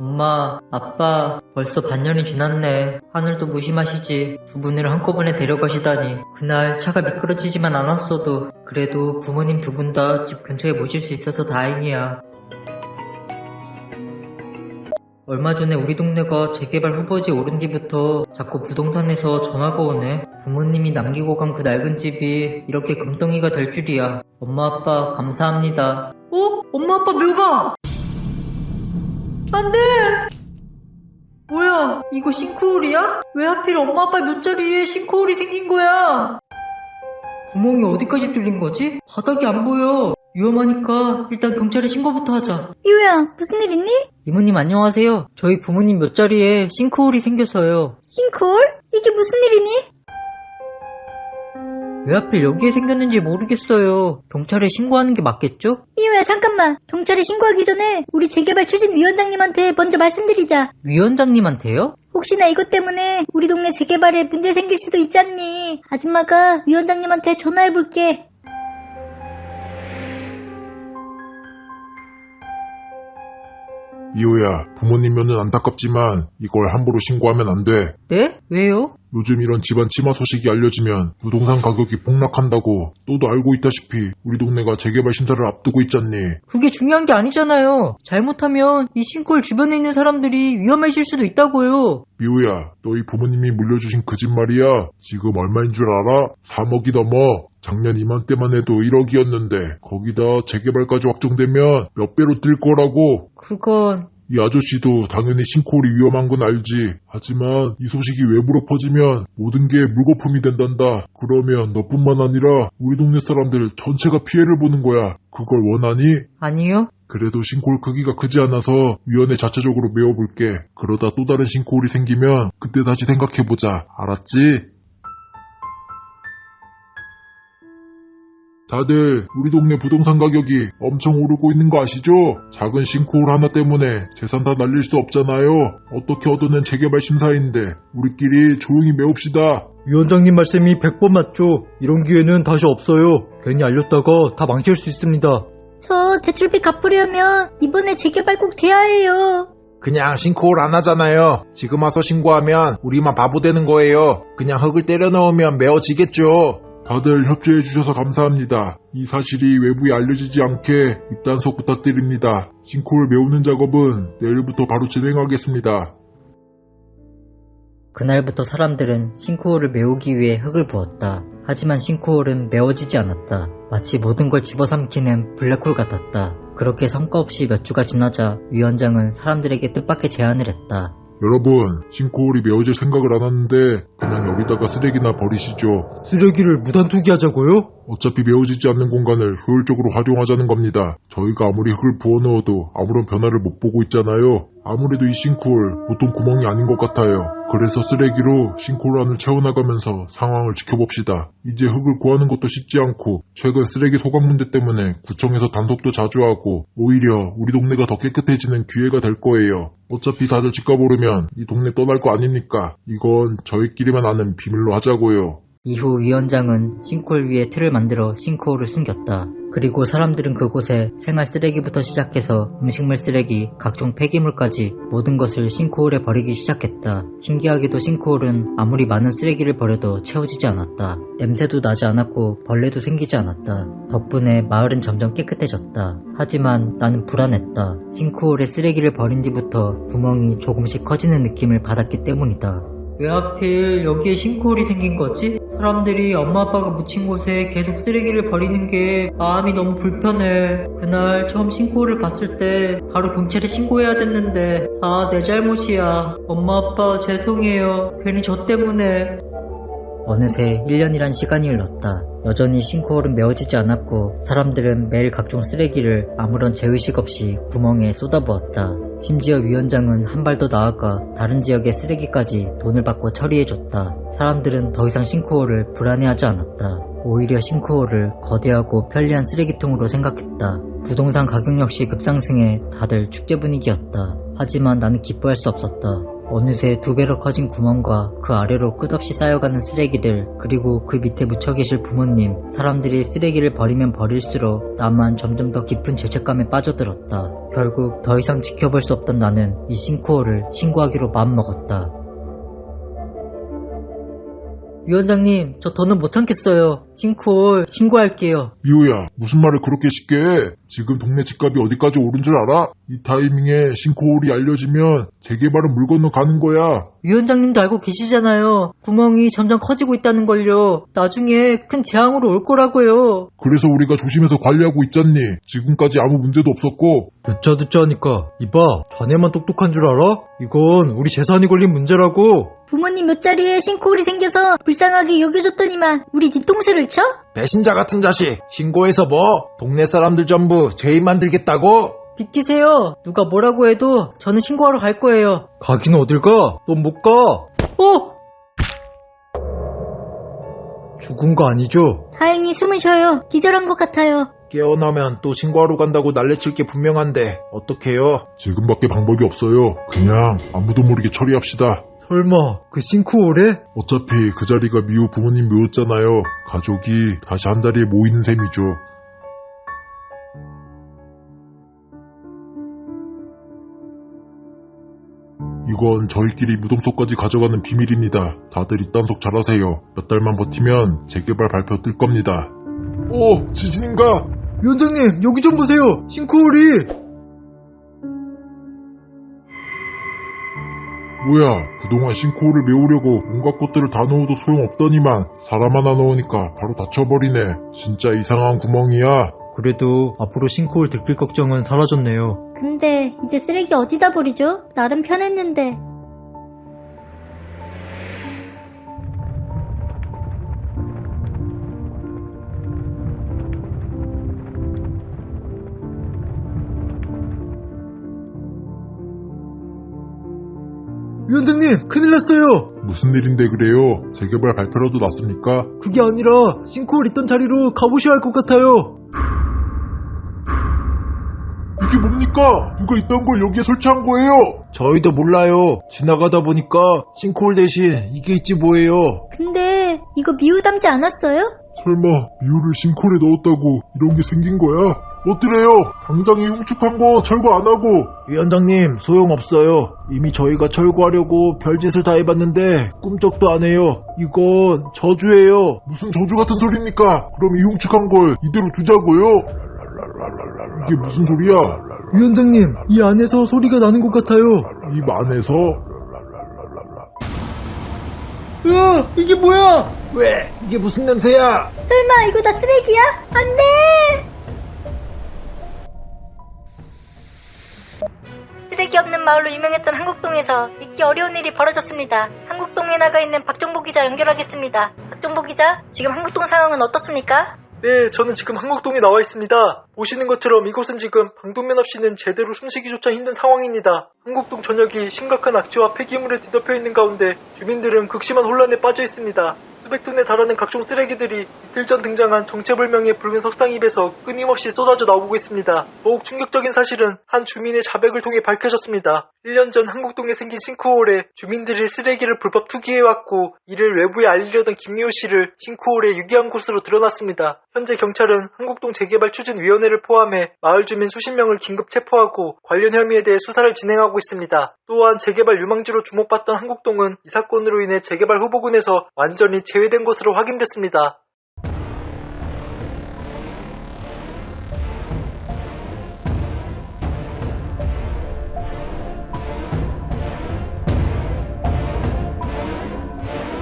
엄마, 아빠, 벌써 반년이 지났네. 하늘도 무심하시지. 두 분을 한꺼번에 데려가시다니. 그날 차가 미끄러지지만 않았어도 그래도 부모님 두 분 다 집 근처에 모실 수 있어서 다행이야. 얼마 전에 우리 동네가 재개발 후보지에 오른 뒤부터 자꾸 부동산에서 전화가 오네. 부모님이 남기고 간 그 낡은 집이 이렇게 금덩이가 될 줄이야. 엄마 아빠 감사합니다. 엄마 아빠 묘가! 안 돼! 뭐야, 이거 싱크홀이야? 왜 하필 엄마 아빠 묘자리에 싱크홀이 생긴 거야? 구멍이 어디까지 뚫린 거지? 바닥이 안 보여. 위험하니까 일단 경찰에 신고부터 하자. 이우야, 무슨 일 있니? 이모님 안녕하세요. 저희 부모님 묘자리에 싱크홀이 생겼어요. 싱크홀? 이게 무슨 일이니? 왜 하필 여기에 생겼는지 모르겠어요. 경찰에 신고하는 게 맞겠죠? 이우야, 잠깐만. 경찰에 신고하기 전에 우리 재개발 추진위원장님한테 먼저 말씀드리자. 위원장님한테요? 혹시나 이것 때문에 우리 동네 재개발에 문제 생길 수도 있잖니. 아줌마가 위원장님한테 전화해볼게. 이호야, 부모님 면은 안타깝지만 이걸 함부로 신고하면 안 돼. 네? 왜요? 요즘 이런 집안 침하 소식이 알려지면 부동산 가격이 폭락한다고. 너도 알고 있다시피 우리 동네가 재개발 심사를 앞두고 있잖니. 그게 중요한 게 아니잖아요. 잘못하면 이 싱크홀 주변에 있는 사람들이 위험해질 수도 있다고요. 미호야, 너희 부모님이 물려주신 그 집 말이야. 지금 얼마인 줄 알아? 3억이 넘어. 작년 이맘때만 해도 1억이었는데 거기다 재개발까지 확정되면 몇 배로 뛸 거라고. 그건... 이 아저씨도 당연히 싱크홀이 위험한 건 알지. 하지만 이 소식이 외부로 퍼지면 모든 게 물거품이 된단다. 그러면 너뿐만 아니라 우리 동네 사람들 전체가 피해를 보는 거야. 그걸 원하니? 아니요. 그래도 싱크홀 크기가 크지 않아서 위원회 자체적으로 메워볼게. 그러다 또 다른 싱크홀이 생기면 그때 다시 생각해보자. 알았지? 다들 우리 동네 부동산 가격이 엄청 오르고 있는 거 아시죠? 작은 싱크홀 하나 때문에 재산 다 날릴 수 없잖아요. 어떻게 얻어낸 재개발 심사인데 우리끼리 조용히 메웁시다. 위원장님 말씀이 100번 맞죠. 이런 기회는 다시 없어요. 괜히 알렸다가 다 망칠 수 있습니다. 저 대출비 갚으려면 이번에 재개발 꼭 돼야 해요. 그냥 싱크홀 안 하잖아요. 지금 와서 신고하면 우리만 바보 되는 거예요. 그냥 흙을 때려 넣으면 메워지겠죠. 다들 협조해주셔서 감사합니다. 이 사실이 외부에 알려지지 않게 입단속 부탁드립니다. 싱크홀 메우는 작업은 내일부터 바로 진행하겠습니다. 그날부터 사람들은 싱크홀을 메우기 위해 흙을 부었다. 하지만 싱크홀은 메워지지 않았다. 마치 모든 걸 집어삼키는 블랙홀 같았다. 그렇게 성과 없이 몇 주가 지나자 위원장은 사람들에게 뜻밖의 제안을 했다. 여러분, 싱크홀이 메워질 생각을 안 하는데 그냥 여기다가 쓰레기나 버리시죠. 쓰레기를 무단 투기하자고요? 어차피 메워지지 않는 공간을 효율적으로 활용하자는 겁니다. 저희가 아무리 흙을 부어넣어도 아무런 변화를 못 보고 있잖아요. 아무래도 이 싱크홀 보통 구멍이 아닌 것 같아요. 그래서 쓰레기로 싱크홀 안을 채워나가면서 상황을 지켜봅시다. 이제 흙을 구하는 것도 쉽지 않고 최근 쓰레기 소각 문제 때문에 구청에서 단속도 자주 하고 오히려 우리 동네가 더 깨끗해지는 기회가 될 거예요. 어차피 다들 집값 오르면 이 동네 떠날 거 아닙니까? 이건 저희끼리만 아는 비밀로 하자고요. 이후 위원장은 싱크홀 위에 틀을 만들어 싱크홀을 숨겼다. 그리고 사람들은 그곳에 생활 쓰레기부터 시작해서 음식물 쓰레기, 각종 폐기물까지 모든 것을 싱크홀에 버리기 시작했다. 신기하게도 싱크홀은 아무리 많은 쓰레기를 버려도 채워지지 않았다. 냄새도 나지 않았고 벌레도 생기지 않았다. 덕분에 마을은 점점 깨끗해졌다. 하지만 나는 불안했다. 싱크홀에 쓰레기를 버린 뒤부터 구멍이 조금씩 커지는 느낌을 받았기 때문이다. 왜 하필 여기에 싱크홀이 생긴 거지? 사람들이 엄마 아빠가 묻힌 곳에 계속 쓰레기를 버리는 게 마음이 너무 불편해. 그날 처음 싱크홀을 봤을 때 바로 경찰에 신고해야 됐는데 다 내 잘못이야. 엄마 아빠 죄송해요. 괜히 저 때문에. 어느새 1년이란 시간이 흘렀다. 여전히 싱크홀은 메워지지 않았고 사람들은 매일 각종 쓰레기를 아무런 죄의식 없이 구멍에 쏟아부었다. 심지어 위원장은 한 발 더 나아가 다른 지역의 쓰레기까지 돈을 받고 처리해줬다. 사람들은 더 이상 싱크홀을 불안해하지 않았다. 오히려 싱크홀을 거대하고 편리한 쓰레기통으로 생각했다. 부동산 가격 역시 급상승해 다들 축제 분위기였다. 하지만 나는 기뻐할 수 없었다. 어느새 2배로 커진 구멍과 그 아래로 끝없이 쌓여가는 쓰레기들, 그리고 그 밑에 묻혀 계실 부모님, 사람들이 쓰레기를 버리면 버릴수록 나만 점점 더 깊은 죄책감에 빠져들었다. 결국 더 이상 지켜볼 수 없던 나는 이 싱크홀을 신고하기로 마음먹었다. 위원장님, 저 더는 못 참겠어요. 싱크홀 신고할게요. 미호야, 무슨 말을 그렇게 쉽게 해? 지금 동네 집값이 어디까지 오른 줄 알아? 이 타이밍에 싱크홀이 알려지면 재개발은 물 건너 가는 거야. 위원장님도 알고 계시잖아요. 구멍이 점점 커지고 있다는 걸요. 나중에 큰 재앙으로 올 거라고요. 그래서 우리가 조심해서 관리하고 있잖니. 지금까지 아무 문제도 없었고. 듣자 하니까 이봐, 자네만 똑똑한 줄 알아? 이건 우리 재산이 걸린 문제라고. 부모님 옆자리에 싱크홀이 생겨서 불쌍하게 여겨줬더니만 우리 뒤통수를 쳐? 배신자 같은 자식, 신고해서 뭐? 동네 사람들 전부 죄인 만들겠다고? 비키세요. 누가 뭐라고 해도 저는 신고하러 갈 거예요. 가긴 어딜 가? 넌 못 가. 죽은 거 아니죠? 다행히 숨을 쉬어요. 기절한 것 같아요. 깨어나면 또 신고하러 간다고 난리칠 게 분명한데 어떡해요? 지금밖에 방법이 없어요. 그냥 아무도 모르게 처리합시다. 설마 그 싱크홀에? 어차피 그 자리가 미호 부모님 묘였잖아요. 가족이 다시 한 자리에 모이는 셈이죠. 이건 저희끼리 무덤속까지 가져가는 비밀입니다. 다들 입단속 잘하세요. 몇 달만 버티면 재개발 발표 뜰 겁니다. 오, 지진인가? 위원장님, 여기 좀 보세요. 싱크홀이. 뭐야, 그동안 싱크홀을 메우려고 온갖 것들을 다 넣어도 소용없더니만 사람 하나 넣으니까 바로 닫혀버리네. 진짜 이상한 구멍이야. 그래도 앞으로 싱크홀 들킬 걱정은 사라졌네요. 근데 이제 쓰레기 어디다 버리죠? 나름 편했는데. 위원장님, 큰일 났어요. 무슨 일인데 그래요? 재개발 발표라도 났습니까? 그게 아니라 싱크홀 있던 자리로 가보셔야 할 것 같아요. 이게 뭡니까? 누가 이딴 걸 여기에 설치한 거예요? 저희도 몰라요. 지나가다 보니까 싱크홀 대신 이게 있지 뭐예요. 근데 이거 미우 닮지 않았어요? 설마 미호를 싱크홀에 넣었다고 이런 게 생긴 거야? 어때래요? 당장 이 흉측한 거 철거 안 하고. 위원장님, 소용없어요. 이미 저희가 철거하려고 별짓을 다 해봤는데 꿈쩍도 안 해요. 이건 저주예요. 무슨 저주 같은 소리입니까? 그럼 이 흉측한 걸 이대로 두자고요? 이게 무슨 소리야? 위원장님, 이 안에서 소리가 나는 것 같아요. 입 안에서? 으아, 이게 뭐야? 왜? 이게 무슨 냄새야? 설마 이거 다 쓰레기야? 안 돼! 쓰레기 없는 마을로 유명했던 한국동에서 믿기 어려운 일이 벌어졌습니다. 한국동에 나가 있는 박정복 기자 연결하겠습니다. 박정복 기자, 지금 한국동 상황은 어떻습니까? 네, 저는 지금 한국동에 나와 있습니다. 보시는 것처럼 이곳은 지금 방독면 없이는 제대로 숨쉬기조차 힘든 상황입니다. 한국동 전역이 심각한 악취와 폐기물에 뒤덮여 있는 가운데 주민들은 극심한 혼란에 빠져 있습니다. 수백 톤에 달하는 각종 쓰레기들이 이틀 전 등장한 정체불명의 붉은 석상입에서 끊임없이 쏟아져 나오고 있습니다. 더욱 충격적인 사실은 한 주민의 자백을 통해 밝혀졌습니다. 1년 전 한국동에 생긴 싱크홀에 주민들이 쓰레기를 불법 투기해왔고 이를 외부에 알리려던 김미호 씨를 싱크홀에 유기한 곳으로 드러났습니다. 현재 경찰은 한국동 재개발 추진위원회를 포함해 마을 주민 수십 명을 긴급 체포하고 관련 혐의에 대해 수사를 진행하고 있습니다. 또한 재개발 유망지로 주목받던 한국동은 이 사건으로 인해 재개발 후보군에서 완전히 제외된 것으로 확인됐습니다.